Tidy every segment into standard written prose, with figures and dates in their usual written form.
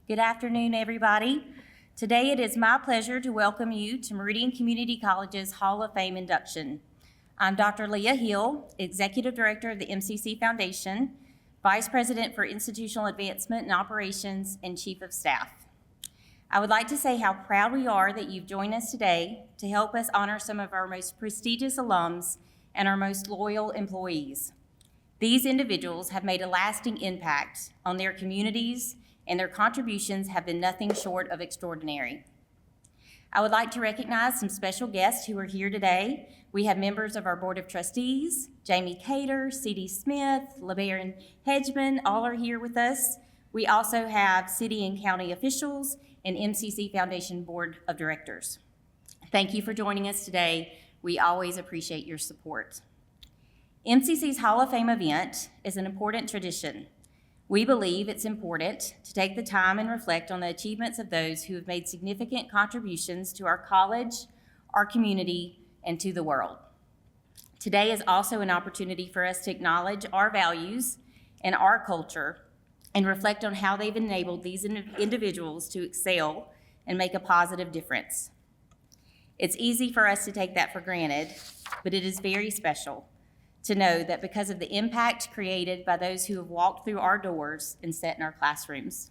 Good afternoon, everybody. Today it is my pleasure to welcome you to Meridian Community College's Hall of Fame induction. I'm Dr. Leah Hill, Executive Director of the MCC Foundation, Vice President for Institutional Advancement and Operations, and Chief of Staff. I would like to say how proud we are that you've joined us today to help us honor some of our most prestigious alums and our most loyal employees. These individuals have made a lasting impact on their communities, and their contributions have been nothing short of extraordinary. I would like to recognize some special guests who are here today. We have members of our Board of Trustees, Jamie Cater, C.D. Smith, LeBaron Hedgeman, all are here with us. We also have city and county officials and MCC Foundation Board of Directors. Thank you for joining us today. We always appreciate your support. MCC's Hall of Fame event is an important tradition. We believe it's important to take the time and reflect on the achievements of those who have made significant contributions to our college, our community, and to the world. Today is also an opportunity for us to acknowledge our values and our culture and reflect on how they've enabled these individuals to excel and make a positive difference. It's easy for us to take that for granted, but it is very special to know that because of the impact created by those who have walked through our doors and sat in our classrooms.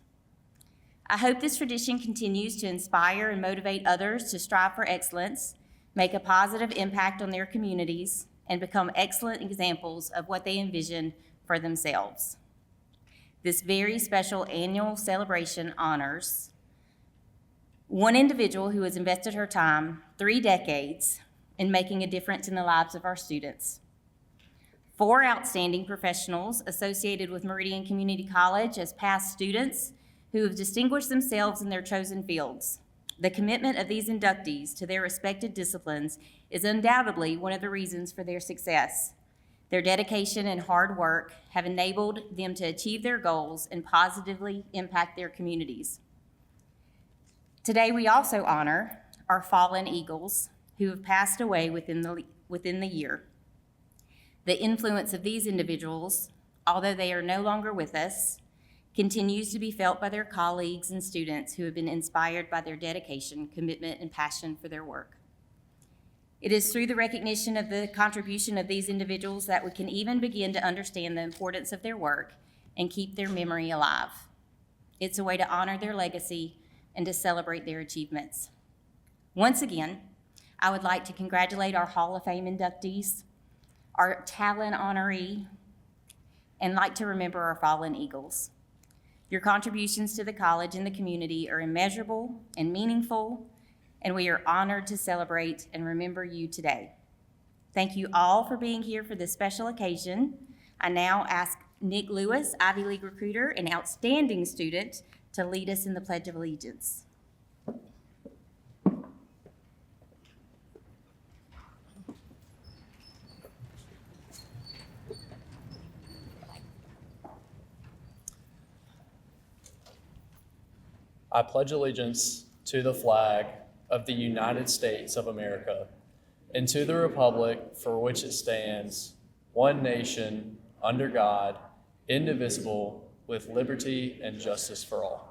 I hope this tradition continues to inspire and motivate others to strive for excellence, make a positive impact on their communities, and become excellent examples of what they envision for themselves. This very special annual celebration honors one individual who has invested her time 3 decades in making a difference in the lives of our students. 4 outstanding professionals associated with Meridian Community College as past students who have distinguished themselves in their chosen fields. The commitment of these inductees to their respected disciplines is undoubtedly one of the reasons for their success. Their dedication and hard work have enabled them to achieve their goals and positively impact their communities. Today, we also honor our fallen Eagles who have passed away within the year. The influence of these individuals, although they are no longer with us, continues to be felt by their colleagues and students who have been inspired by their dedication, commitment, and passion for their work. It is through the recognition of the contribution of these individuals that we can even begin to understand the importance of their work and keep their memory alive. It's a way to honor their legacy and to celebrate their achievements. Once again, I would like to congratulate our Hall of Fame inductees, our talent honoree, and like to remember our fallen Eagles. Your contributions to the college and the community are immeasurable and meaningful, and we are honored to celebrate and remember you today. Thank you all for being here for this special occasion. I now ask Nick Lewis, Ivy League recruiter and outstanding student, to lead us in the Pledge of Allegiance. I pledge allegiance to the flag of the United States of America and to the republic for which it stands, one nation, under God, indivisible, with liberty and justice for all.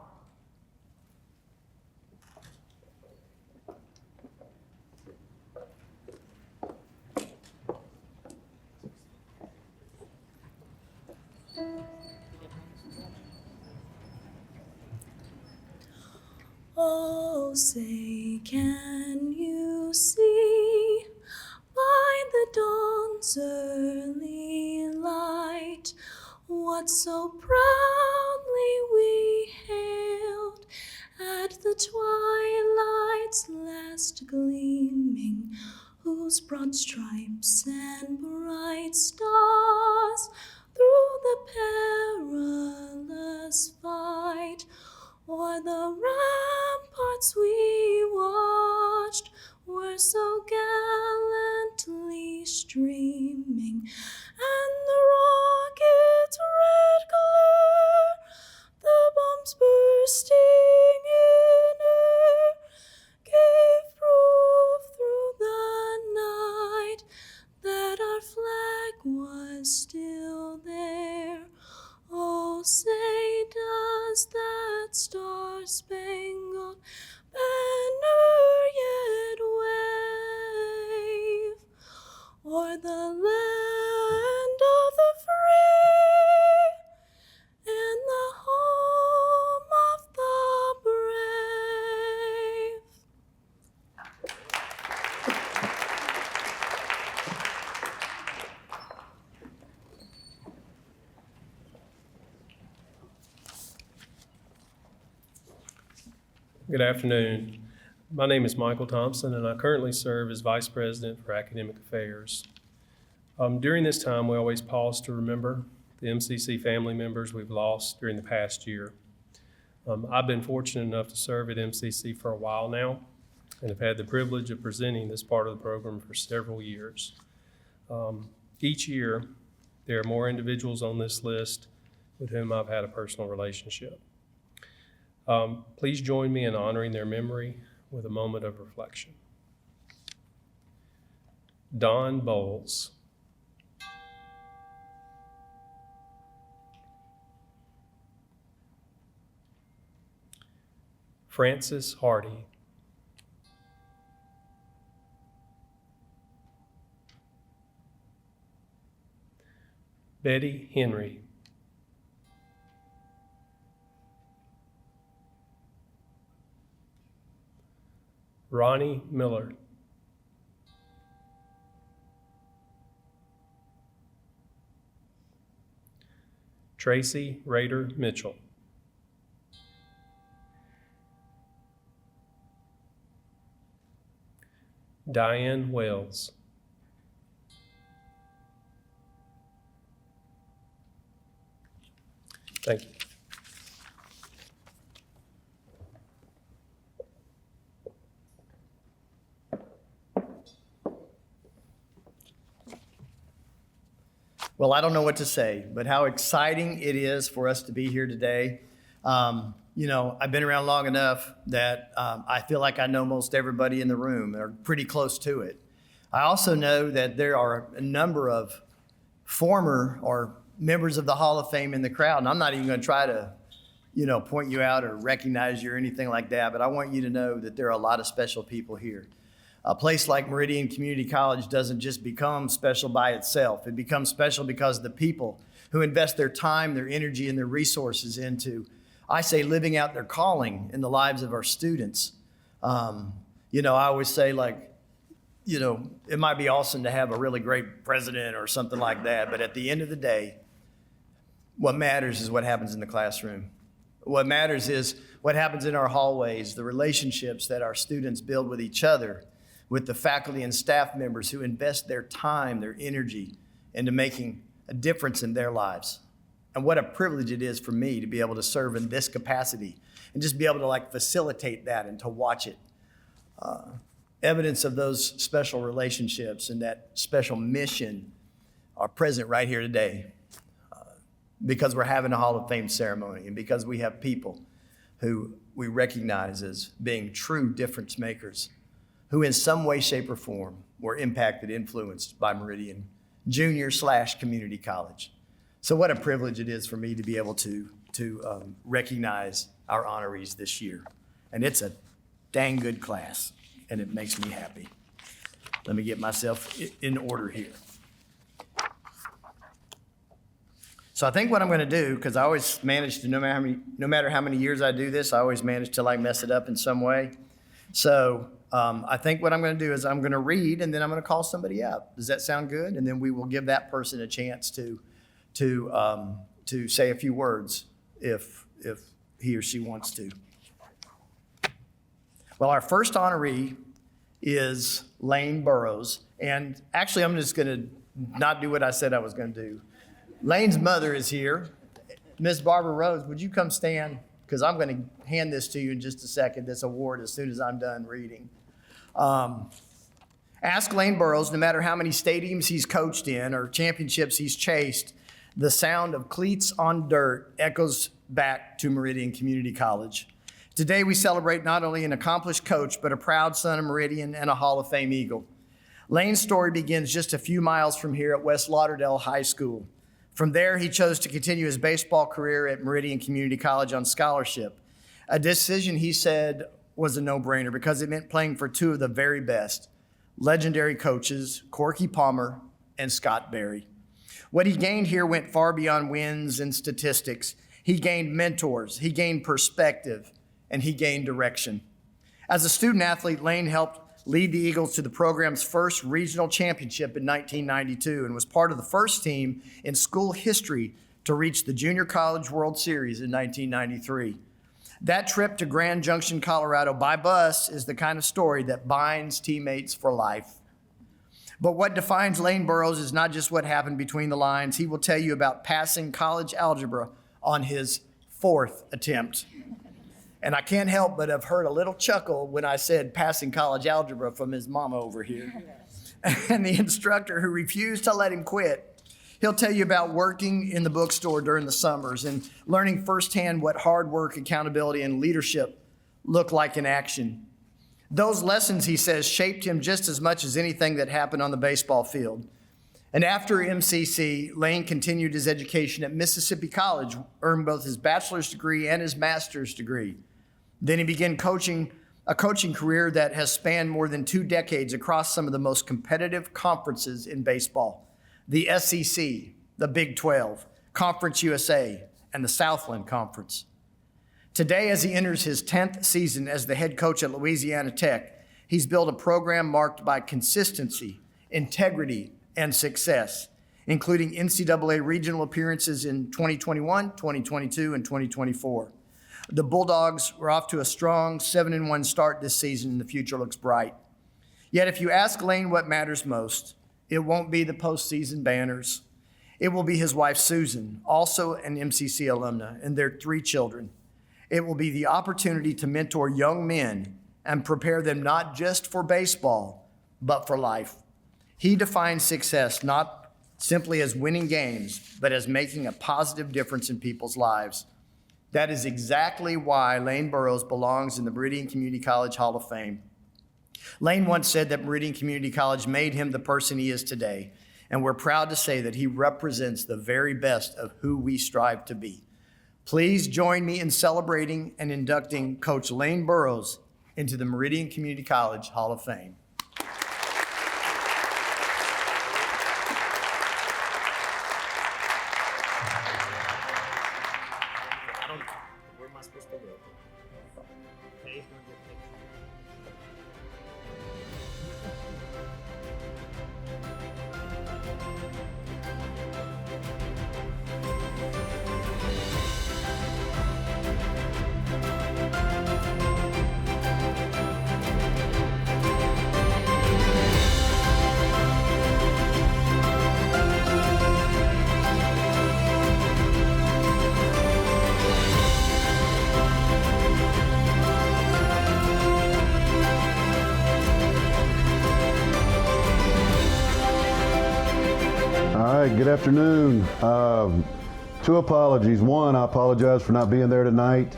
Oh, say, can you see by the dawn's early light what so proudly we hailed at the twilight's last gleaming, whose broad stripes and bright stars through the perilous fight o'er the ramparts we watched were so gallantly streaming, and the rocket's red glare, the bombs bursting in air, gave proof through the night that our flag was still there. Oh, say, does that star star-spangled banner yet wave o'er the land of the free and the home of the brave. Good afternoon. My name is Michael Thompson, and I currently serve as Vice President for Academic Affairs. During this time, we always pause to remember the MCC family members we've lost during the past year. I've been fortunate enough to serve at MCC for a while now, and have had the privilege of presenting this part of the program for several years. Each year, there are more individuals on this list with whom I've had a personal relationship. Please join me in honoring their memory with a moment of reflection. Don Bowles. Francis Hardy. Betty Henry. Ronnie Miller. Tracy Rader Mitchell. Diane Wells. Thank you. Well, I don't know what to say, but how exciting it is for us to be here today. I've been around long enough that I feel like I know most everybody in the room, or pretty close to it. I also know that there are a number of former or members of the Hall of Fame in the crowd, and I'm not even going to try to, point you out or recognize you or anything like that, but I want you to know that there are a lot of special people here. A place like Meridian Community College doesn't just become special by itself. It becomes special because of the people who invest their time, their energy, and their resources into, I say, living out their calling in the lives of our students. I always say, it might be awesome to have a really great president or something like that, but at the end of the day, what matters is what happens in the classroom. What matters is what happens in our hallways, the relationships that our students build with each other, with the faculty and staff members who invest their time, their energy into making a difference in their lives. And what a privilege it is for me to be able to serve in this capacity and just be able to facilitate that and to watch it. Evidence of those special relationships and that special mission are present right here today because we're having a Hall of Fame ceremony and because we have people who we recognize as being true difference makers, who in some way, shape, or form were impacted, influenced by Meridian Junior/Community College. So what a privilege it is for me to be able to recognize our honorees this year. And it's a dang good class, and it makes me happy. Let me get myself in order here. So I think what I'm gonna do, because I always manage to, no matter how many years I do this, I always manage to mess it up in some way. So I think what I'm going to do is I'm going to read and then I'm going to call somebody up. Does that sound good? And then we will give that person a chance to say a few words if he or she wants to. Well, our first honoree is Lane Burrows. And actually, I'm just going to not do what I said I was going to do. Lane's mother is here. Miss Barbara Rose, would you come stand? Because I'm going to hand this to you in just a second, this award, as soon as I'm done reading. Ask Lane Burrows, no matter how many stadiums he's coached in or championships he's chased, the sound of cleats on dirt echoes back to Meridian Community College. Today we celebrate not only an accomplished coach, but a proud son of Meridian and a Hall of Fame Eagle. Lane's story begins just a few miles from here at West Lauderdale High School. From there, he chose to continue his baseball career at Meridian Community College on scholarship. A decision he said was a no-brainer because it meant playing for two of the very best, legendary coaches, Corky Palmer and Scott Berry. What he gained here went far beyond wins and statistics. He gained mentors, he gained perspective, and he gained direction. As a student athlete, Lane helped lead the Eagles to the program's first regional championship in 1992 and was part of the first team in school history to reach the Junior College World Series in 1993. That trip to Grand Junction, Colorado by bus is the kind of story that binds teammates for life. But what defines Lane Burroughs is not just what happened between the lines. He will tell you about passing college algebra on his 4th attempt. And I can't help but have heard a little chuckle when I said passing college algebra from his mama over here. And the instructor who refused to let him quit. He'll tell you about working in the bookstore during the summers and learning firsthand what hard work, accountability, and leadership look like in action. Those lessons, he says, shaped him just as much as anything that happened on the baseball field. And after MCC, Lane continued his education at Mississippi College, earned both his bachelor's degree and his master's degree. Then he began a coaching career that has spanned more than 2 decades across some of the most competitive conferences in baseball: the SEC, the Big 12, Conference USA, and the Southland Conference. Today, as he enters his 10th season as the head coach at Louisiana Tech, he's built a program marked by consistency, integrity, and success, including NCAA regional appearances in 2021, 2022, and 2024. The Bulldogs were off to a strong 7-1 start this season, and the future looks bright. Yet if you ask Lane what matters most, it won't be the postseason banners. It will be his wife, Susan, also an MCC alumna, and their 3 children. It will be the opportunity to mentor young men and prepare them not just for baseball, but for life. He defines success not simply as winning games, but as making a positive difference in people's lives. That is exactly why Lane Burroughs belongs in the Meridian Community College Hall of Fame. Lane once said that Meridian Community College made him the person he is today, and we're proud to say that he represents the very best of who we strive to be. Please join me in celebrating and inducting Coach Lane Burroughs into the Meridian Community College Hall of Fame. Where am I supposed to go? Okay, he's gonna get a picture. All right, good afternoon. 2 apologies. One, I apologize for not being there tonight.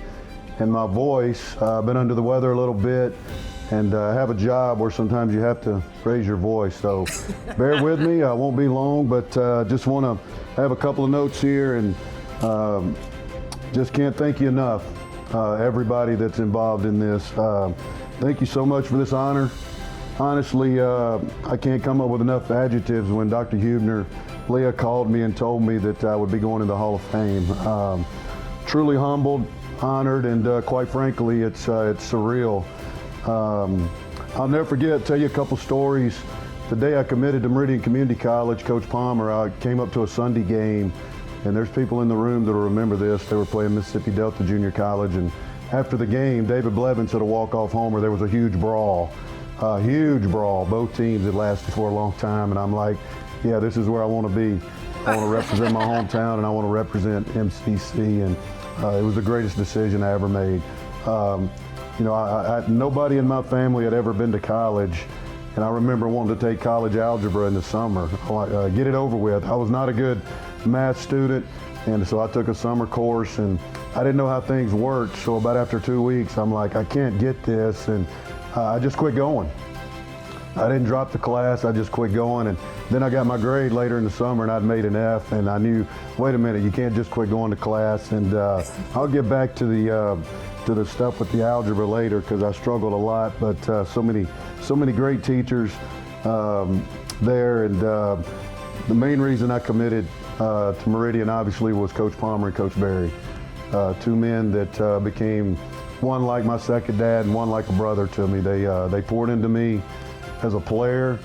And my voice, I've been under the weather a little bit, and I have a job where sometimes you have to raise your voice. So bear with me, I won't be long, but just want to have a couple of notes here, and just can't thank you enough, everybody that's involved in this. Thank you so much for this honor. Honestly, I can't come up with enough adjectives when Dr. Hubner, Leah called me and told me that I would be going to the Hall of Fame. Truly humbled, honored, and quite frankly, it's surreal. I'll never forget, tell you a couple stories. The day I committed to Meridian Community College, Coach Palmer, I came up to a Sunday game, and there's people in the room that will remember this. They were playing Mississippi Delta Junior College, and after the game, David Blevins hit a walk-off homer. There was a huge brawl. Both teams had lasted for a long time, and I'm like, yeah, this is where I want to be. I want to represent my hometown, and I want to represent MCC, and it was the greatest decision I ever made. Nobody in my family had ever been to college, and I remember wanting to take college algebra in the summer, get it over with. I was not a good math student, and so I took a summer course, and I didn't know how things worked, so about after 2 weeks, I'm like, I can't get this, and I just quit going. I didn't drop the class, I just quit going. And then I got my grade later in the summer and I'd made an F, and I knew, wait a minute, you can't just quit going to class. And I'll get back to the stuff with the algebra later, because I struggled a lot, but so many great teachers there. And the main reason I committed to Meridian obviously was Coach Palmer and Coach Berry. Two men that became one like my second dad and one like a brother to me. They poured into me as a player.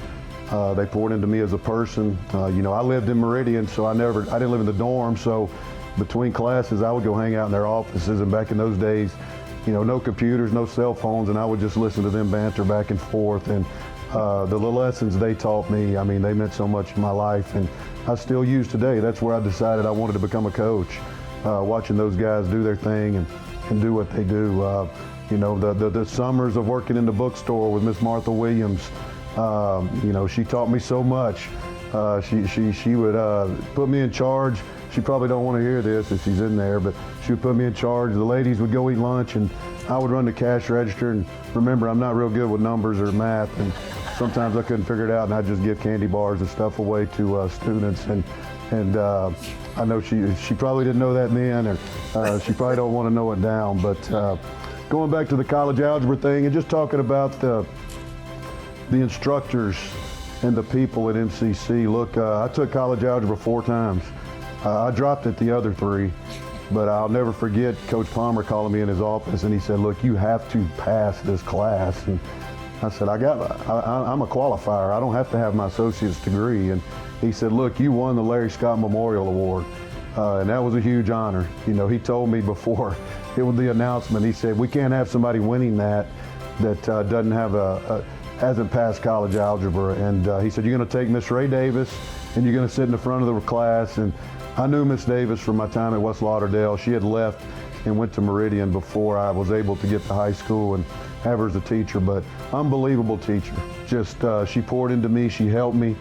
They poured into me as a person. You know, I lived in Meridian, so I didn't live in the dorm, so between classes I would go hang out in their offices, and back in those days, you know, no computers, no cell phones, and I would just listen to them banter back and forth. And the lessons they taught me, I mean, they meant so much in my life, and I still use today. That's where I decided I wanted to become a coach, watching those guys do their thing and do what they do. You know, the summers of working in the bookstore with Miss Martha Williams, you know, she taught me so much. She would put me in charge. She probably don't want to hear this if she's in there, but she would put me in charge. The ladies would go eat lunch, and I would run the cash register. And remember, I'm not real good with numbers or math, and sometimes I couldn't figure it out, and I'd just give candy bars and stuff away to students. And I know she probably didn't know that then, or she probably don't want to know it now. But going back to the college algebra thing and just talking about the instructors and the people at MCC. Look, I took college algebra 4 times. I dropped it the other 3, but I'll never forget Coach Palmer calling me in his office, and he said, look, you have to pass this class. And I said, I'm a qualifier. I don't have to have my associate's degree. And he said, look, you won the Larry Scott Memorial Award. And that was a huge honor. You know, he told me before it was the announcement, he said, we can't have somebody winning that doesn't have hasn't passed college algebra. And he said, you're going to take Miss Ray Davis, and you're going to sit in the front of the class. And I knew Miss Davis from my time at West Lauderdale. She had left and went to Meridian before I was able to get to high school and have her as a teacher. But unbelievable teacher. Just she poured into me. She helped me.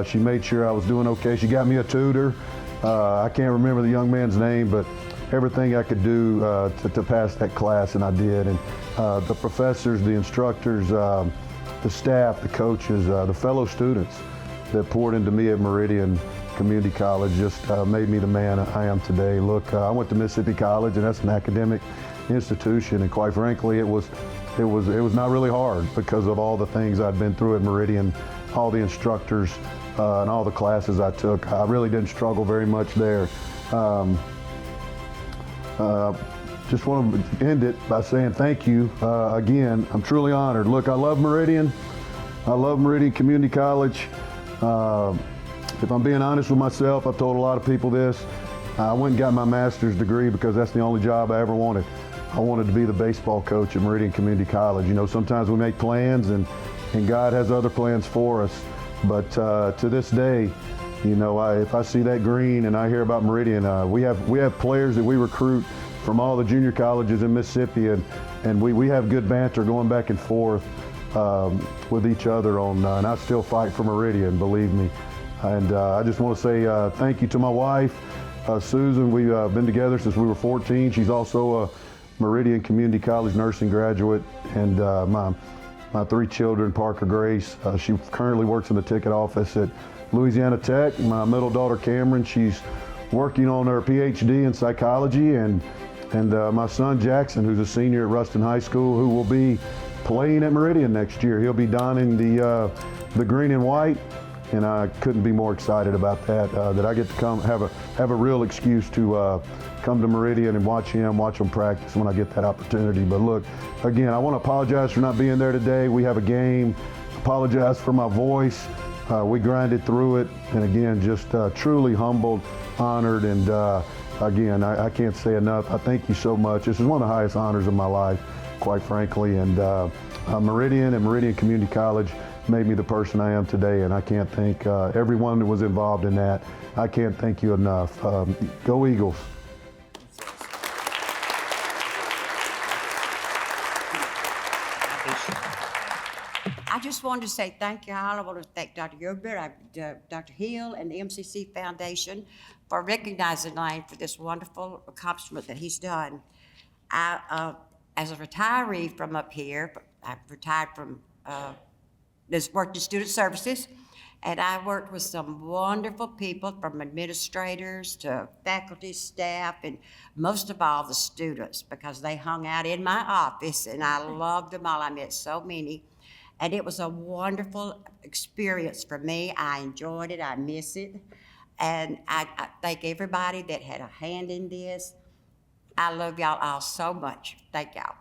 She made sure I was doing okay. She got me a tutor. I can't remember the young man's name, but everything I could do to pass that class, and I did. And the professors, the instructors, the staff, the coaches, the fellow students that poured into me at Meridian Community College just made me the man I am today. Look, I went to Mississippi College, and that's an academic institution, and quite frankly, it was not really hard because of all the things I'd been through at Meridian, all the instructors, and all the classes I took. I really didn't struggle very much there. Just want to end it by saying thank you again. I'm truly honored. Look, I love Meridian. I love Meridian Community College. If I'm being honest with myself, I've told a lot of people this. I went and got my master's degree because that's the only job I ever wanted. I wanted to be the baseball coach at Meridian Community College. You know, sometimes we make plans and God has other plans for us. But to this day, you know, if I see that green and I hear about Meridian, we have players that we recruit from all the junior colleges in Mississippi, and we have good banter going back and forth with each other on, and I still fight for Meridian, believe me. And I just want to say thank you to my wife, Susan. We've been together since we were 14. She's also a Meridian Community College nursing graduate, and my 3 children, Parker Grace. She currently works in the ticket office at Louisiana Tech. My middle daughter, Cameron, she's working on her PhD in psychology, and my son, Jackson, who's a senior at Ruston High School, who will be playing at Meridian next year. He'll be donning the green and white, and I couldn't be more excited about that, that I get to come have a real excuse to come to Meridian and watch them practice when I get that opportunity. But look, again, I want to apologize for not being there today. We have a game. Apologize for my voice. We grinded through it, and again, just truly humbled, honored, and again, I can't say enough. I thank you so much. This is one of the highest honors of my life, quite frankly, and Meridian and Meridian Community College made me the person I am today, and I can't thank everyone that was involved in that. I can't thank you enough. Go Eagles. I just wanted to say thank you, Hal. I want to thank Dr. Yoder, Dr. Hill, and the MCC Foundation for recognizing Lane for this wonderful accomplishment that he's done. As a retiree from up here, I retired from worked in student services, and I worked with some wonderful people, from administrators to faculty, staff, and most of all the students, because they hung out in my office, and I loved them all. I met so many, and it was a wonderful experience for me. I enjoyed it. I miss it, and I thank everybody that had a hand in this. I love y'all all so much. Thank y'all.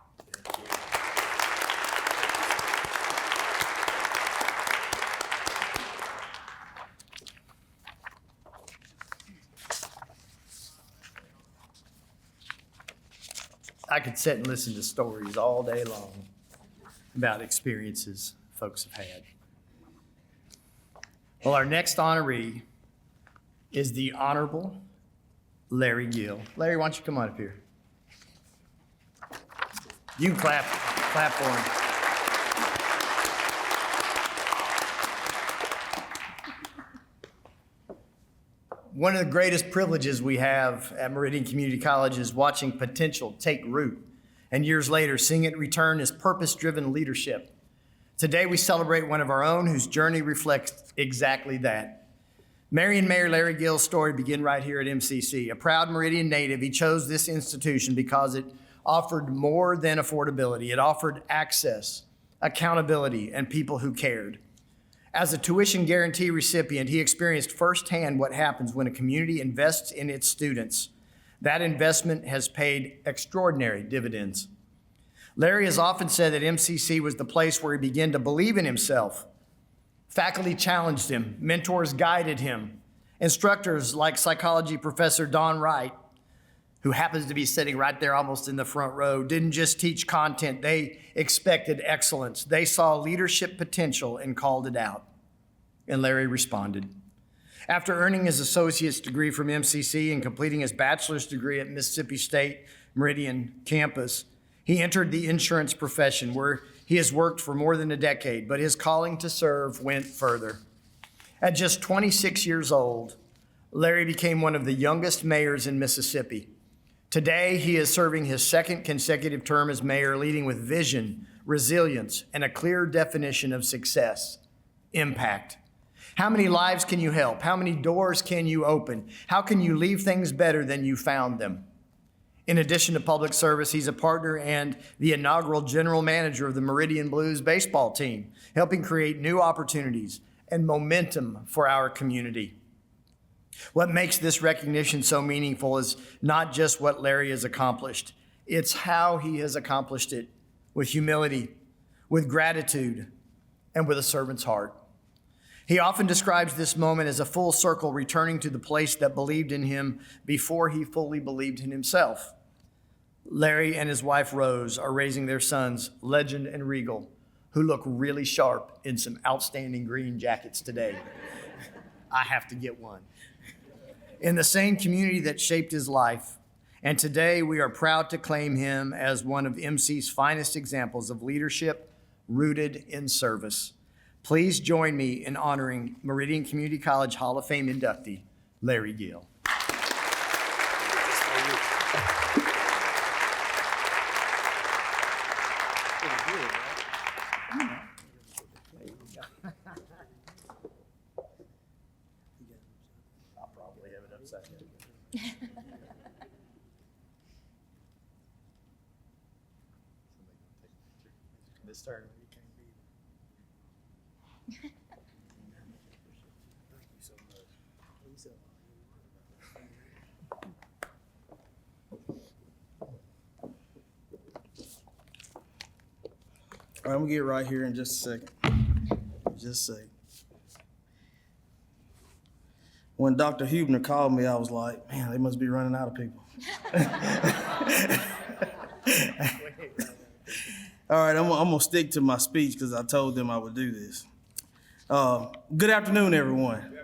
I could sit and listen to stories all day long about experiences folks have had. Well, our next honoree is the Honorable Larry Gill. Larry, why don't you come on up here? You can clap for him. One of the greatest privileges we have at Meridian Community College is watching potential take root, and years later, seeing it return as purpose-driven leadership. Today, we celebrate one of our own whose journey reflects exactly that. Marion Mayor Larry Gill's story began right here at MCC. A proud Meridian native, he chose this institution because it offered more than affordability. It offered access, accountability, and people who cared. As a tuition guarantee recipient, he experienced firsthand what happens when a community invests in its students. That investment has paid extraordinary dividends. Larry has often said that MCC was the place where he began to believe in himself. Faculty challenged him, mentors guided him. Instructors like psychology professor Don Wright, who happens to be sitting right there almost in the front row, didn't just teach content, they expected excellence. They saw leadership potential and called it out. And Larry responded. After earning his associate's degree from MCC and completing his bachelor's degree at Mississippi State Meridian campus, he entered the insurance profession where he has worked for more than a decade, but his calling to serve went further. At just 26 years old, Larry became one of the youngest mayors in Mississippi. Today, he is serving his second consecutive term as mayor, leading with vision, resilience, and a clear definition of success, impact. How many lives can you help? How many doors can you open? How can you leave things better than you found them? In addition to public service, he's a partner and the inaugural general manager of the Meridian Blues baseball team, helping create new opportunities and momentum for our community. What makes this recognition so meaningful is not just what Larry has accomplished, it's how he has accomplished it with humility, with gratitude, and with a servant's heart. He often describes this moment as a full circle returning to the place that believed in him before he fully believed in himself. Larry and his wife Rose are raising their sons, Legend and Regal, who look really sharp in some outstanding green jackets today. I have to get one. In the same community that shaped his life, and today we are proud to claim him as one of MC's finest examples of leadership rooted in service. Please join me in honoring Meridian Community College Hall of Fame inductee, Larry Gill. I'll probably have it upside down. This turn. All right, I'm gonna get right here in just a second. Just a second. When Dr. Hubner called me, I was like, man, they must be running out of people. All right, I'm gonna stick to my speech because I told them I would do this. Good afternoon, everyone.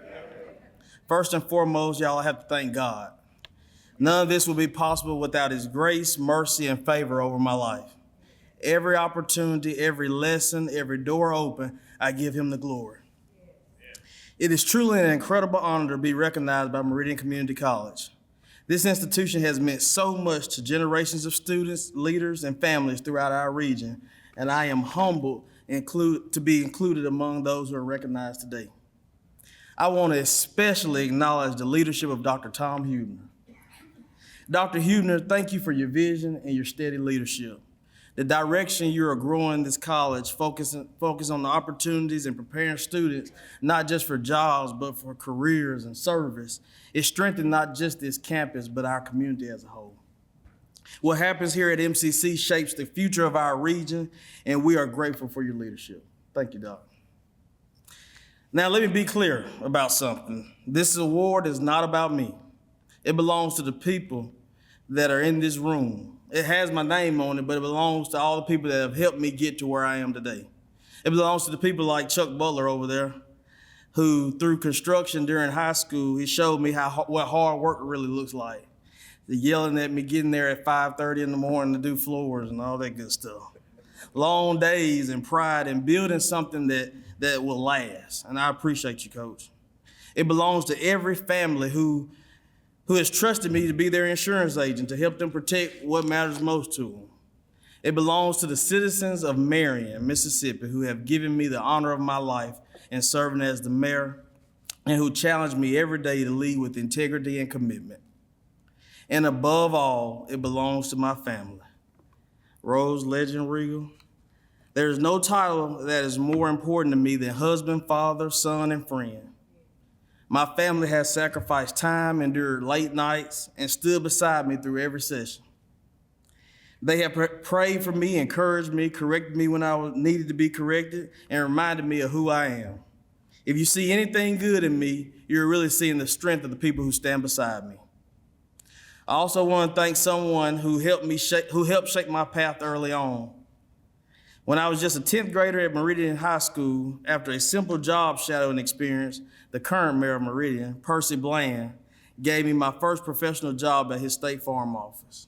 First and foremost, y'all, I have to thank God. None of this would be possible without His grace, mercy, and favor over my life. Every opportunity, every lesson, every door open, I give Him the glory. It is truly an incredible honor to be recognized by Meridian Community College. This institution has meant so much to generations of students, leaders, and families throughout our region, and I am humbled to be included among those who are recognized today. I want to especially acknowledge the leadership of Dr. Tom Huebner. Dr. Huebner, thank you for your vision and your steady leadership. The direction you are growing this college, focus on the opportunities and preparing students, not just for jobs, but for careers and service. It strengthens not just this campus, but our community as a whole. What happens here at MCC shapes the future of our region, and we are grateful for your leadership. Thank you, Doc. Now, let me be clear about something. This award is not about me. It belongs to the people that are in this room. It has my name on it, but it belongs to all the people that have helped me get to where I am today. It belongs to the people like Chuck Butler over there, who through construction during high school, he showed me what hard work really looks like. The yelling at me, getting there at 5:30 in the morning to do floors and all that good stuff. Long days and pride in building something that will last. And I appreciate you, Coach. It belongs to every family who has trusted me to be their insurance agent to help them protect what matters most to them. It belongs to the citizens of Meridian, Mississippi, who have given me the honor of my life in serving as the mayor and who challenge me every day to lead with integrity and commitment. And above all, it belongs to my family. Rose, Legend, Regal. There is no title that is more important to me than husband, father, son, and friend. My family has sacrificed time, endured late nights, and stood beside me through every session. They have prayed for me, encouraged me, corrected me when I needed to be corrected, and reminded me of who I am. If you see anything good in me, you're really seeing the strength of the people who stand beside me. I also want to thank someone who helped shape my path early on. When I was just a 10th grader at Meridian High School, after a simple job shadowing experience, the current mayor of Meridian, Percy Bland, gave me my first professional job at his State Farm office.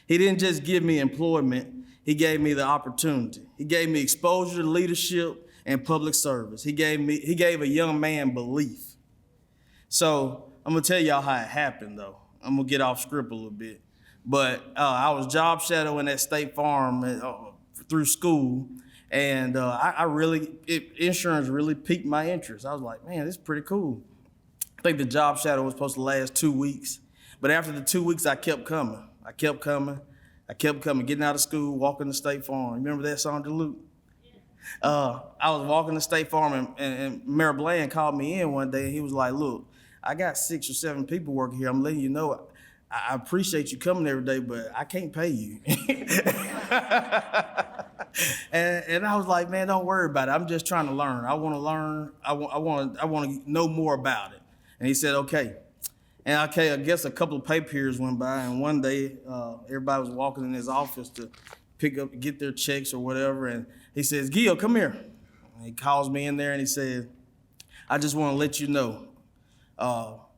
He didn't just give me employment, he gave me the opportunity. He gave me exposure to leadership and public service. He gave a young man belief. So I'm gonna tell y'all how it happened though. I'm gonna get off script a little bit. But I was job shadowing at State Farm through school, and insurance really piqued my interest. I was like, man, this is pretty cool. I think the job shadow was supposed to last 2 weeks, but after the 2 weeks, I kept coming, getting out of school, walking to State Farm. Remember that song, Duluth? I was walking to State Farm, and Mayor Bland called me in one day, and he was like, look, I got 6 or 7 people working here. I'm letting you know, I appreciate you coming every day, but I can't pay you. And I was like, man, don't worry about it. I'm just trying to learn. I want to learn. I want to know more about it. And he said, okay. And okay, I guess a couple of pay periods went by, and one day everybody was walking in his office to get their checks or whatever, and he says, Gil, come here. And he calls me in there and he said, I just want to let you know,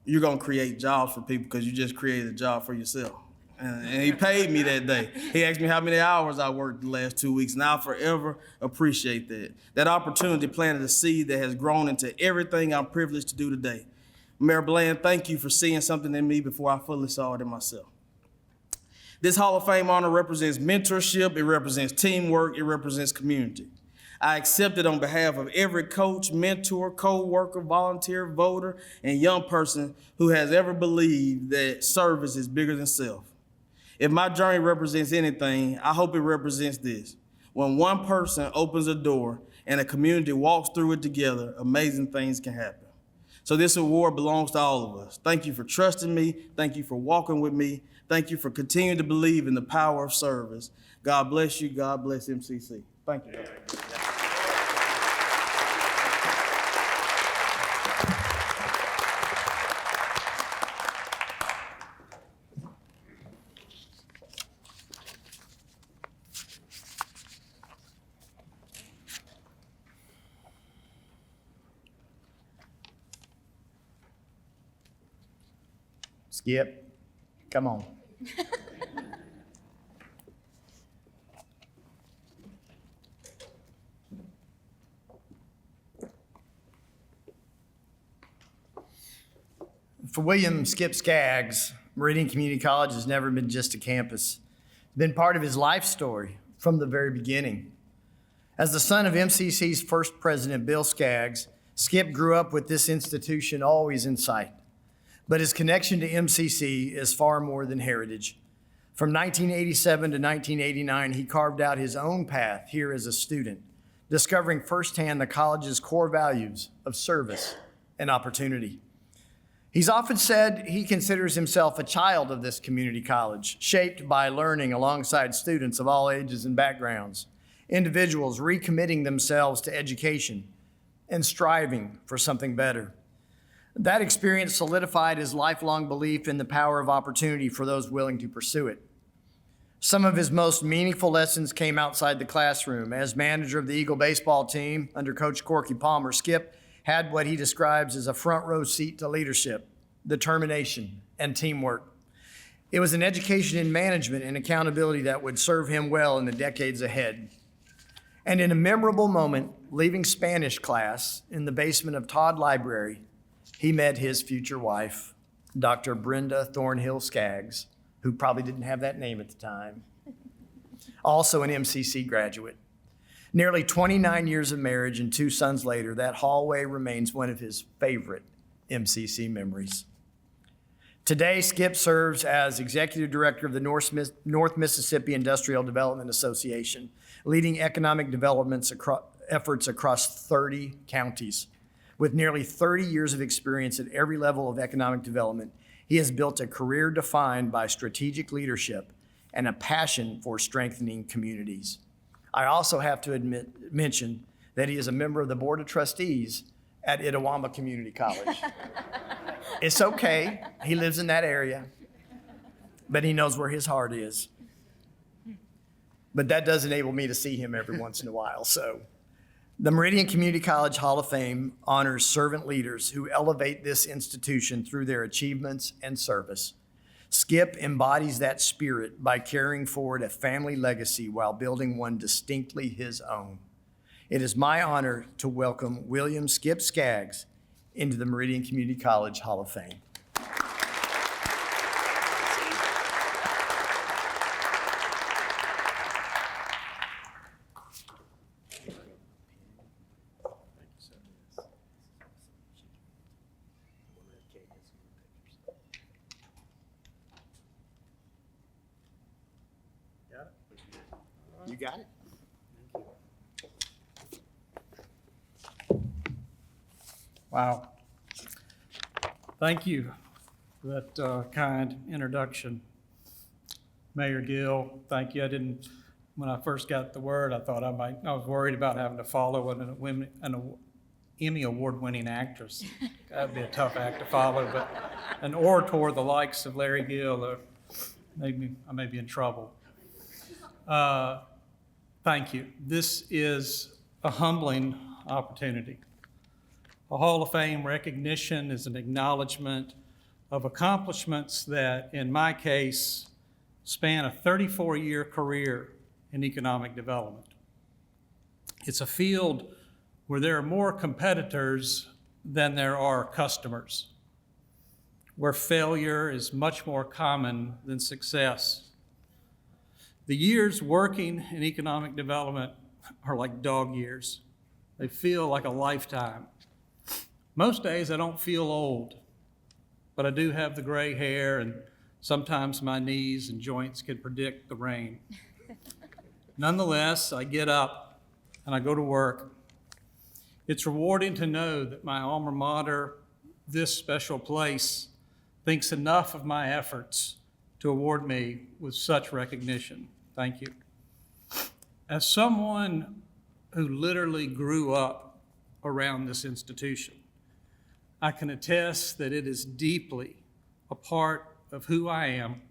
you're gonna create jobs for people because you just created a job for yourself. And he paid me that day. He asked me how many hours I worked the last 2 weeks, and I'll forever appreciate that. That opportunity planted a seed that has grown into everything I'm privileged to do today. Mayor Bland, thank you for seeing something in me before I fully saw it in myself. This Hall of Fame honor represents mentorship, it represents teamwork, it represents community. I accept it on behalf of every coach, mentor, co-worker, volunteer, voter, and young person who has ever believed that service is bigger than self. If my journey represents anything, I hope it represents this. When one person opens a door and a community walks through it together, amazing things can happen. So this award belongs to all of us. Thank you for trusting me. Thank you for walking with me. Thank you for continuing to believe in the power of service. God bless you. God bless MCC. Thank you. Skip, come on. For William Skip Skaggs, Meridian Community College has never been just a campus. It's been part of his life story from the very beginning. As the son of MCC's first president, Bill Skaggs, Skip grew up with this institution always in sight. But his connection to MCC is far more than heritage. From 1987 to 1989, he carved out his own path here as a student, discovering firsthand the college's core values of service and opportunity. He's often said he considers himself a child of this community college, shaped by learning alongside students of all ages and backgrounds, individuals recommitting themselves to education and striving for something better. That experience solidified his lifelong belief in the power of opportunity for those willing to pursue it. Some of his most meaningful lessons came outside the classroom. As manager of the Eagle baseball team under Coach Corky Palmer, Skip had what he describes as a front row seat to leadership, determination, and teamwork. It was an education in management and accountability that would serve him well in the decades ahead. And in a memorable moment, leaving Spanish class in the basement of Todd Library, he met his future wife, Dr. Brenda Thornhill Skaggs, who probably didn't have that name at the time, also an MCC graduate. Nearly 29 years of marriage and 2 sons later, that hallway remains one of his favorite MCC memories. Today, Skip serves as Executive Director of the North Mississippi Industrial Development Association, leading economic development efforts across 30 counties. With nearly 30 years of experience at every level of economic development, he has built a career defined by strategic leadership and a passion for strengthening communities. I also have to mention that he is a member of the Board of Trustees at Itawamba Community College. It's okay, he lives in that area, but he knows where his heart is. But that does enable me to see him every once in a while, so. The Meridian Community College Hall of Fame honors servant leaders who elevate this institution through their achievements and service. Skip embodies that spirit by carrying forward a family legacy while building one distinctly his own. It is my honor to welcome William Skip Skaggs into the Meridian Community College Hall of Fame. You got it. Wow. Thank you for that kind introduction. Mayor Gill, thank you. When I first got the word, I thought I was worried about having to follow an Emmy Award-winning actress. That'd be a tough act to follow, but an orator the likes of Larry Gill, I may be in trouble. Thank you. This is a humbling opportunity. A Hall of Fame recognition is an acknowledgement of accomplishments that, in my case, span a 34-year career in economic development. It's a field where there are more competitors than there are customers, where failure is much more common than success. The years working in economic development are like dog years. They feel like a lifetime. Most days I don't feel old, but I do have the gray hair, and sometimes my knees and joints can predict the rain. Nonetheless, I get up and I go to work. It's rewarding to know that my alma mater, this special place, thinks enough of my efforts to award me with such recognition. Thank you. As someone who literally grew up around this institution, I can attest that it is deeply a part of who I am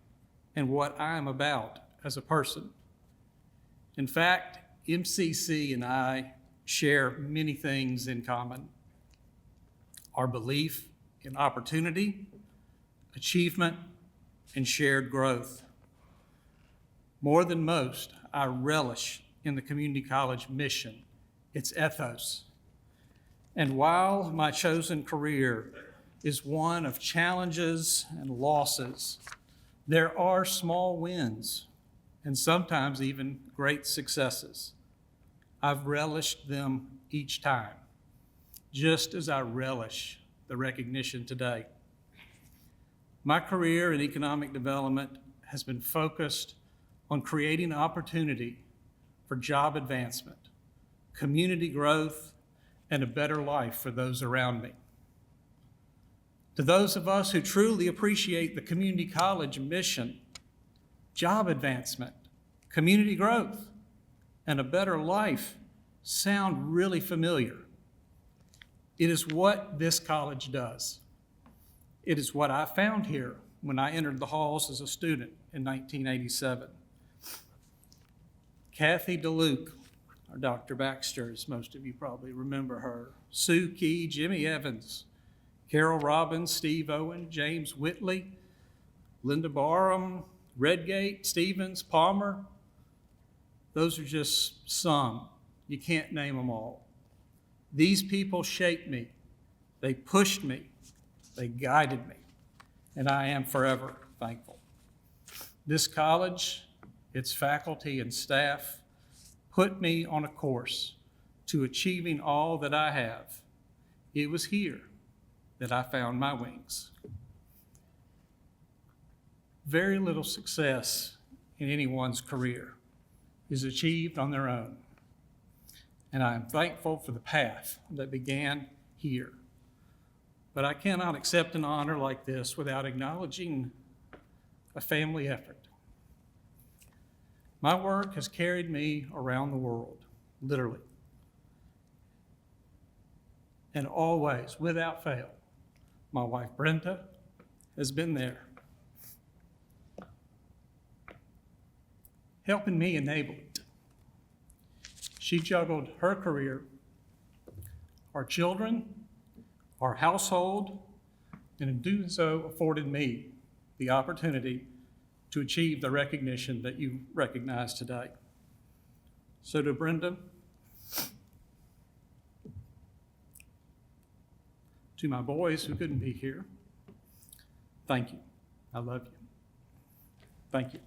and what I am about as a person. In fact, MCC and I share many things in common. Our belief in opportunity, achievement, and shared growth. More than most, I relish in the community college mission, its ethos. And while my chosen career is one of challenges and losses, there are small wins and sometimes even great successes. I've relished them each time, just as I relish the recognition today. My career in economic development has been focused on creating opportunity for job advancement, community growth, and a better life for those around me. To those of us who truly appreciate the community college mission, job advancement, community growth, and a better life sound really familiar. It is what this college does. It is what I found here when I entered the halls as a student in 1987. Kathy DeLuke, or Dr. Baxter, as most of you probably remember her, Sue Key, Jimmy Evans, Carol Robbins, Steve Owen, James Whitley, Linda Barham, Redgate, Stevens, Palmer. Those are just some. You can't name them all. These people shaped me. They pushed me. They guided me. And I am forever thankful. This college, its faculty and staff, put me on a course to achieving all that I have. It was here that I found my wings. Very little success in anyone's career is achieved on their own. And I am thankful for the path that began here. But I cannot accept an honor like this without acknowledging a family effort. My work has carried me around the world, literally. And always, without fail, my wife Brenda has been there, helping me enable it. She juggled her career, our children, our household, and in doing so afforded me the opportunity to achieve the recognition that you recognize today. So to Brenda, to my boys who couldn't be here, thank you. I love you. Thank you.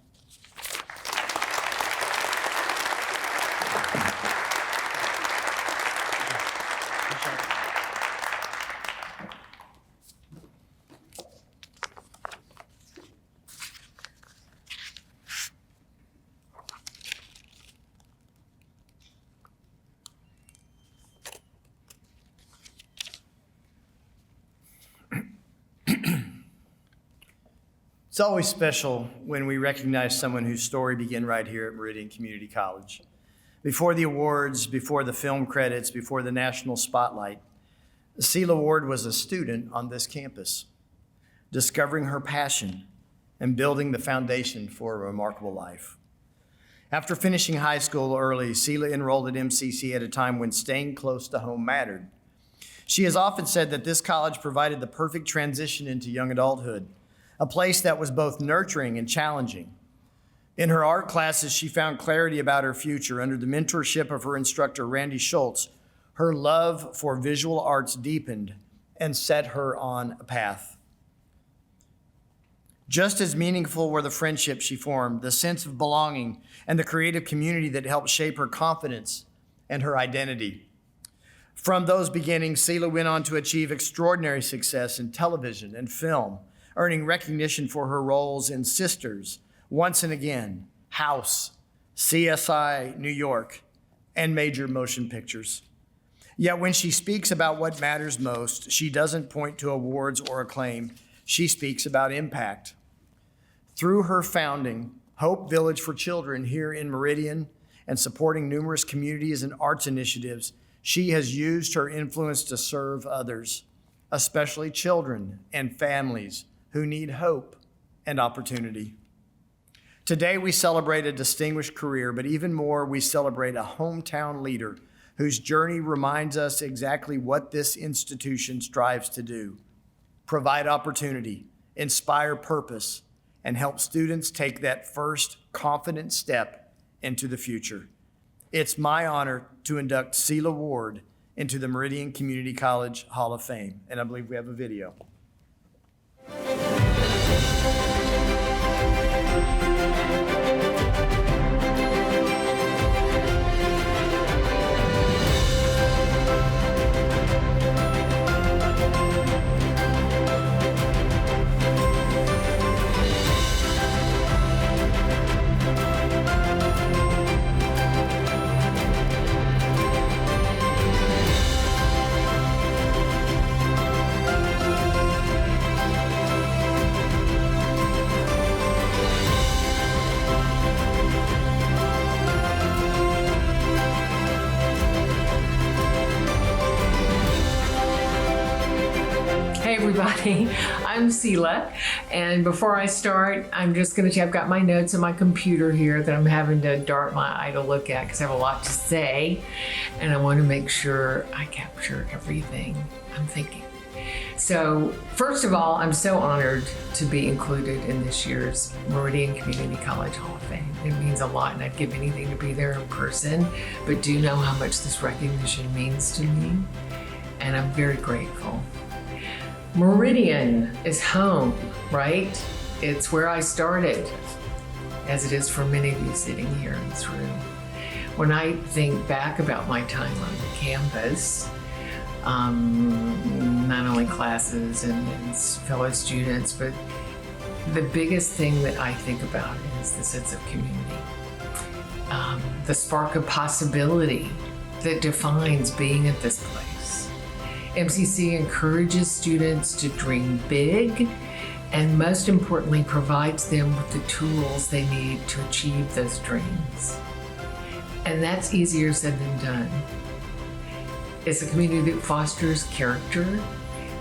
It's always special when we recognize someone whose story began right here at Meridian Community College. Before the awards, before the film credits, before the national spotlight, Selah Ward was a student on this campus, discovering her passion and building the foundation for a remarkable life. After finishing high school early, Selah enrolled at MCC at a time when staying close to home mattered. She has often said that this college provided the perfect transition into young adulthood, a place that was both nurturing and challenging. In her art classes, she found clarity about her future. Under the mentorship of her instructor, Randy Schultz, her love for visual arts deepened and set her on a path. Just as meaningful were the friendships she formed, the sense of belonging, and the creative community that helped shape her confidence and her identity. From those beginnings, Selah went on to achieve extraordinary success in television and film, earning recognition for her roles in Sisters, Once and Again, House, CSI New York, and major motion pictures. Yet when she speaks about what matters most, she doesn't point to awards or acclaim. She speaks about impact. Through her founding Hope Village for Children here in Meridian and supporting numerous communities and arts initiatives, she has used her influence to serve others, especially children and families who need hope and opportunity. Today, we celebrate a distinguished career, but even more, we celebrate a hometown leader whose journey reminds us exactly what this institution strives to do: provide opportunity, inspire purpose, and help students take that first confident step into the future. It's my honor to induct Selah Ward into the Meridian Community College Hall of Fame, and I believe we have a video. everybody. I'm Sela, and before I start, I'm just going to, I've got my notes on my computer here that I'm having to dart my eye to look at because I have a lot to say, and I want to make sure I capture everything I'm thinking. So, first of all, I'm so honored to be included in this year's Meridian Community College Hall of Fame. It means a lot, and I'd give anything to be there in person, but do know how much this recognition means to me, and I'm very grateful. Meridian is home, right? It's where I started, as it is for many of you sitting here in this room. When I think back about my time on the campus, not only classes and fellow students, but the biggest thing that I think about is the sense of community. The spark of possibility that defines being at this place. MCC encourages students to dream big, and most importantly, provides them with the tools they need to achieve those dreams. And that's easier said than done. It's a community that fosters character,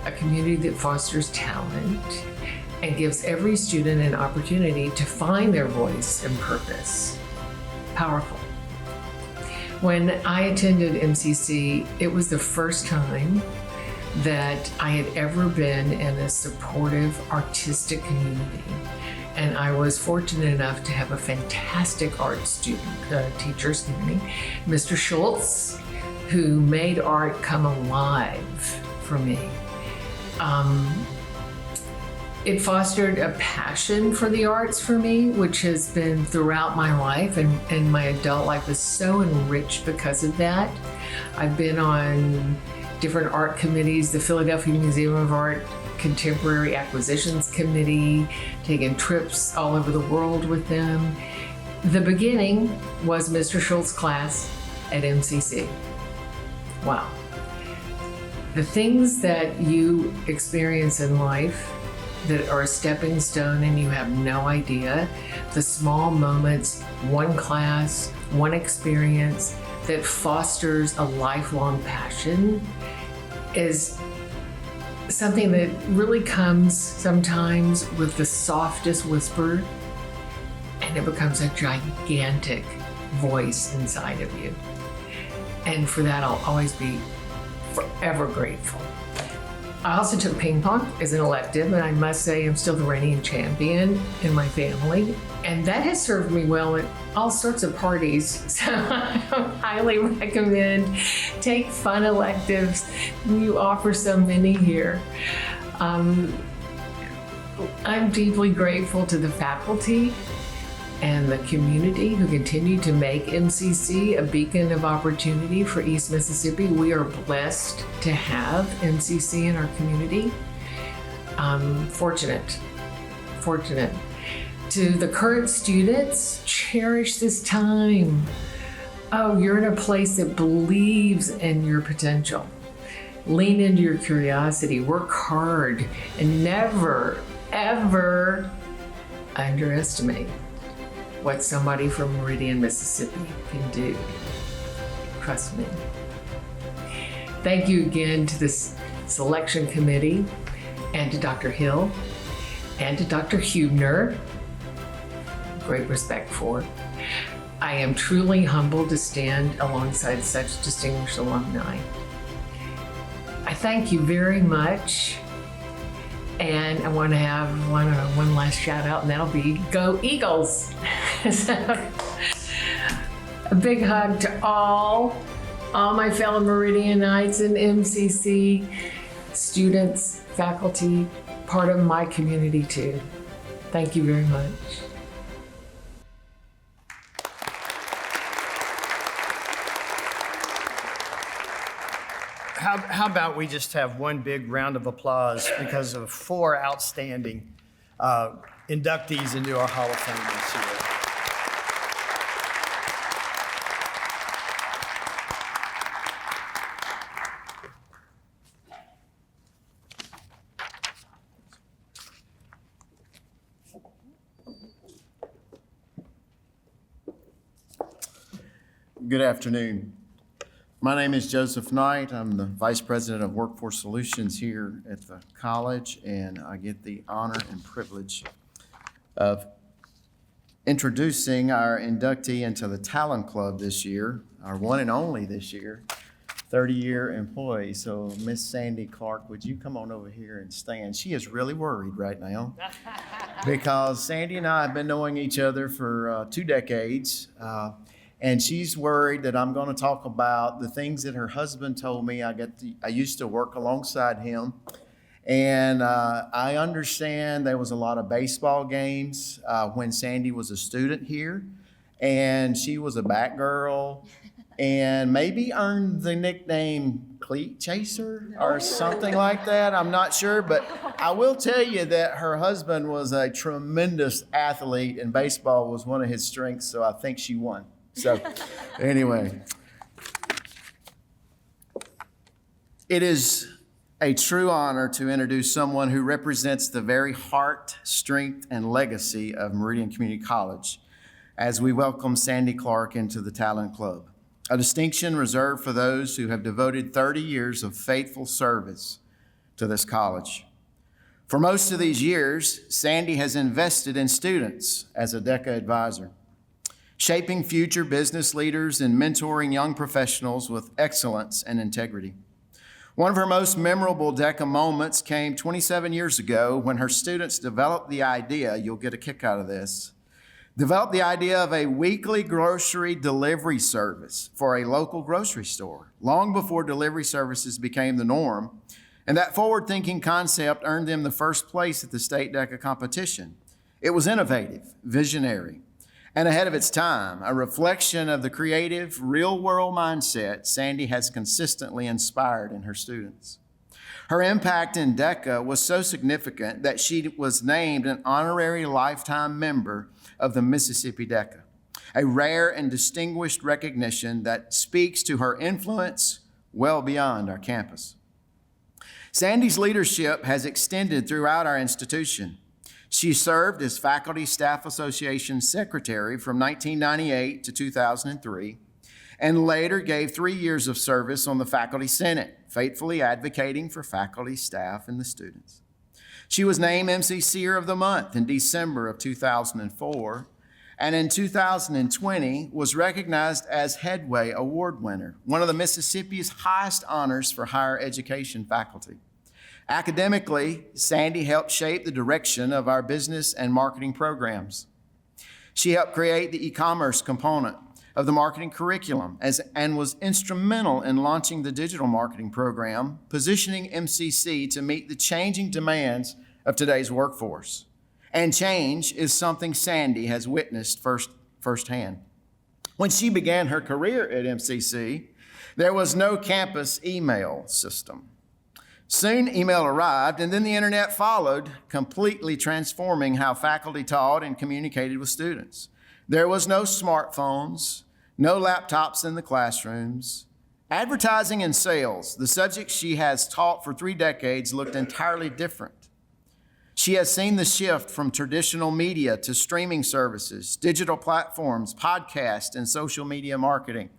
a community that fosters talent, and gives every student an opportunity to find their voice and purpose. Powerful. When I attended MCC, it was the first time that I had ever been in a supportive artistic community. And I was fortunate enough to have a fantastic art student, teacher, Mr. Schultz, who made art come alive for me. It fostered a passion for the arts for me, which has been throughout my life, and my adult life is so enriched because of that. I've been on different art committees, the Philadelphia Museum of Art Contemporary Acquisitions Committee, taken trips all over the world with them. The beginning was Mr. Schultz's class at MCC. Wow. The things that you experience in life that are a stepping stone and you have no idea, the small moments, one class, one experience that fosters a lifelong passion is something that really comes sometimes with the softest whisper, and it becomes a gigantic voice inside of you. And for that, I'll always be forever grateful. I also took ping pong as an elective, and I must say I'm still the reigning champion in my family. And that has served me well at all sorts of parties. So I highly recommend take fun electives. You offer so many here. I'm deeply grateful to the faculty and the community who continue to make MCC a beacon of opportunity for East Mississippi. We are blessed to have MCC in our community. Fortunate. To the current students, cherish this time. Oh, you're in a place that believes in your potential. Lean into your curiosity, work hard, and never, ever underestimate what somebody from Meridian, Mississippi can do. Trust me. Thank you again to this selection committee and to Dr. Hill and to Dr. Hubner. Great respect for. I am truly humbled to stand alongside such distinguished alumni. I thank you very much. And I want to have one last shout out, and that'll be Go Eagles. So, a big hug to all my fellow Meridianites and MCC students, faculty, part of my community too. Thank you very much. How about we just have one big round of applause because of 4 outstanding inductees into our Hall of Fame this year. Good afternoon. My name is Joseph Knight. I'm the Vice President of Workforce Solutions here at the college, and I get the honor and privilege of introducing our inductee into the Talent Club this year, our one and only this year, 30-year employee. So Miss Sandy Clark, would you come on over here and stand? She is really worried right now because Sandy and I have been knowing each other for 2 decades. And she's worried that I'm going to talk about the things that her husband told me. I used to work alongside him. And I understand there was a lot of baseball games when Sandy was a student here. And she was a bat girl and maybe earned the nickname Cleat Chaser or something like that. I'm not sure. But I will tell you that her husband was a tremendous athlete and baseball was one of his strengths. So I think she won. So anyway, it is a true honor to introduce someone who represents the very heart, strength, and legacy of Meridian Community College as we welcome Sandy Clark into the Talent Club, a distinction reserved for those who have devoted 30 years of faithful service to this college. For most of these years, Sandy has invested in students as a DECA advisor, shaping future business leaders and mentoring young professionals with excellence and integrity. One of her most memorable DECA moments came 27 years ago when her students developed the idea, you'll get a kick out of this, developed the idea of a weekly grocery delivery service for a local grocery store, long before delivery services became the norm. And that forward-thinking concept earned them the first place at the state DECA competition. It was innovative, visionary, and ahead of its time, a reflection of the creative, real-world mindset Sandy has consistently inspired in her students. Her impact in DECA was so significant that she was named an honorary lifetime member of the Mississippi DECA, a rare and distinguished recognition that speaks to her influence well beyond our campus. Sandy's leadership has extended throughout our institution. She served as Faculty Staff Association Secretary from 1998 to 2003, and later gave 3 years of service on the Faculty Senate, faithfully advocating for faculty, staff, and the students. She was named MCC of the Month in December of 2004, and in 2020 was recognized as Headway Award winner, one of the Mississippi's highest honors for higher education faculty. Academically, Sandy helped shape the direction of our business and marketing programs. She helped create the e-commerce component of the marketing curriculum and was instrumental in launching the digital marketing program, positioning MCC to meet the changing demands of today's workforce. And change is something Sandy has witnessed firsthand. When she began her career at MCC, there was no campus email system. Soon, email arrived, and then the internet followed, completely transforming how faculty taught and communicated with students. There was no smartphones, no laptops in the classrooms. Advertising and sales, the subject she has taught for 3 decades, looked entirely different. She has seen the shift from traditional media to streaming services, digital platforms, podcasts, and social media marketing.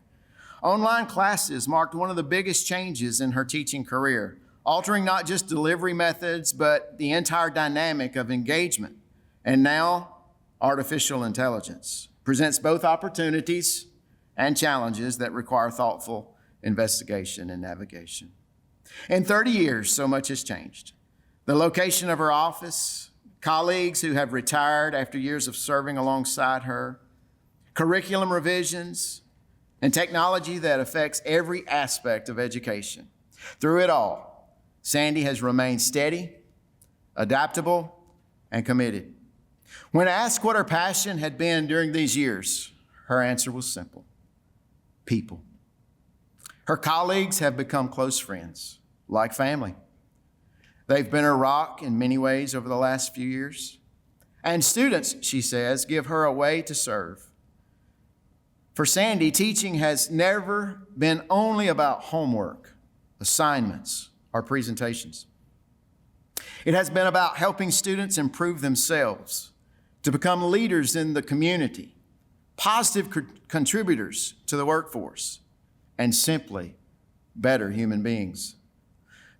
Online classes marked one of the biggest changes in her teaching career, altering not just delivery methods, but the entire dynamic of engagement. And now, artificial intelligence presents both opportunities and challenges that require thoughtful investigation and navigation. In 30 years, so much has changed. The location of her office, colleagues who have retired after years of serving alongside her, curriculum revisions, and technology that affects every aspect of education. Through it all, Sandy has remained steady, adaptable, and committed. When asked what her passion had been during these years, her answer was simple: people. Her colleagues have become close friends, like family. They've been her rock in many ways over the last few years. And students, she says, give her a way to serve. For Sandy, teaching has never been only about homework, assignments, or presentations. It has been about helping students improve themselves, to become leaders in the community, positive contributors to the workforce, and simply better human beings.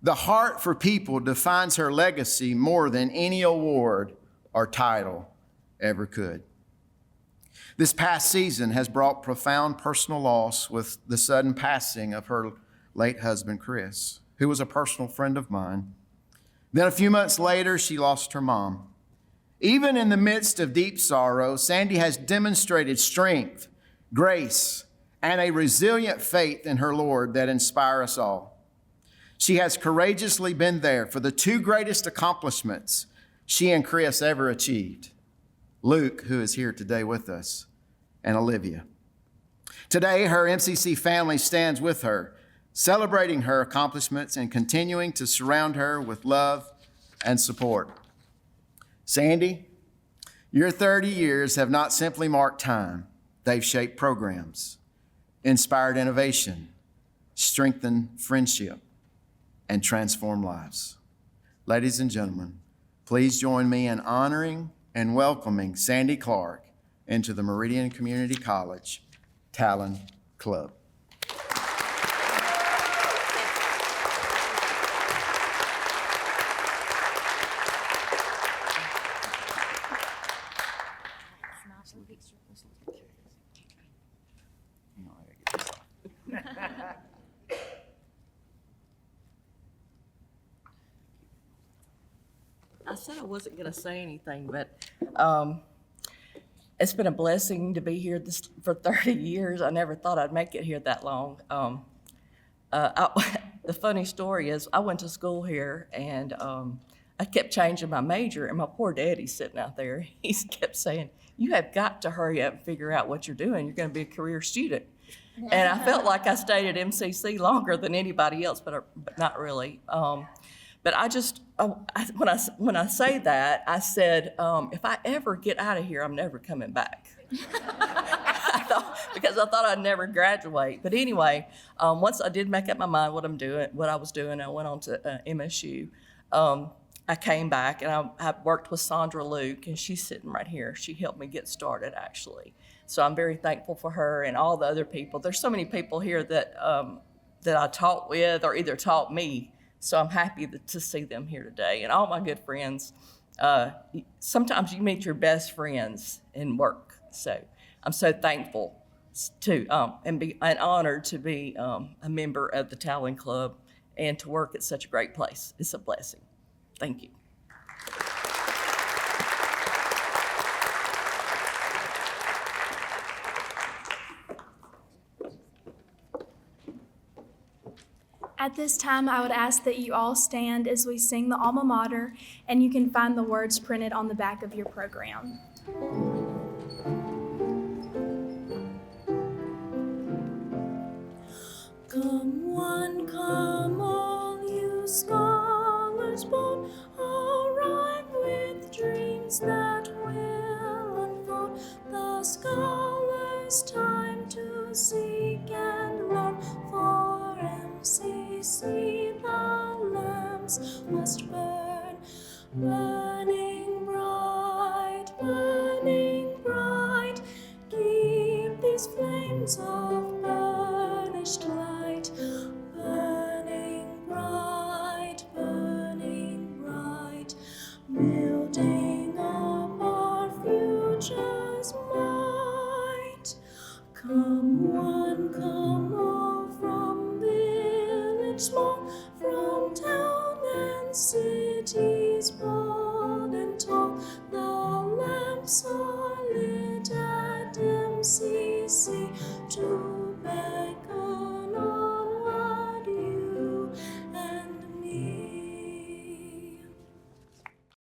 The heart for people defines her legacy more than any award or title ever could. This past season has brought profound personal loss with the sudden passing of her late husband, Chris, who was a personal friend of mine. Then a few months later, she lost her mom. Even in the midst of deep sorrow, Sandy has demonstrated strength, grace, and a resilient faith in her Lord that inspire us all. She has courageously been there for the two greatest accomplishments she and Chris ever achieved. Luke, who is here today with us, and Olivia. Today, her MCC family stands with her, celebrating her accomplishments and continuing to surround her with love and support. Sandy, your 30 years have not simply marked time. They've shaped programs, inspired innovation, strengthened friendship, and transformed lives. Ladies and gentlemen, please join me in honoring and welcoming Sandy Clark into the Meridian Community College Talon Club. I said I wasn't going to say anything, but it's been a blessing to be here for 30 years. I never thought I'd make it here that long. The funny story is I went to school here, and I kept changing my major, and my poor daddy's sitting out there. He kept saying, "You have got to hurry up and figure out what you're doing. You're going to be a career student." And I felt like I stayed at MCC longer than anybody else, but not really. But when I say that, I said, if I ever get out of here, I'm never coming back. Because I thought I'd never graduate. But anyway, once I did make up my mind what I was doing, I went on to MSU. I came back, and I worked with Sandra Luke, and she's sitting right here. She helped me get started, actually. So I'm very thankful for her and all the other people. There's so many people here that I taught with or either taught me. So I'm happy to see them here today. And all my good friends, sometimes you meet your best friends in work. So I'm so thankful to and honored to be a member of the Talon Club and to work at such a great place. It's a blessing. Thank you. At this time, I would ask that you all stand as we sing the alma mater, and you can find the words printed on the back of your program. Come one, come all, you scholars bold, arrive with dreams that will unfold. The scholars' time to seek and learn, for MCC the lamps must burn, burning bright, keep these flames of burnished light, burning bright, building up our future's might. Come one, come all, from village small, from town and cities bold and tall, the lamps are lit at MCC.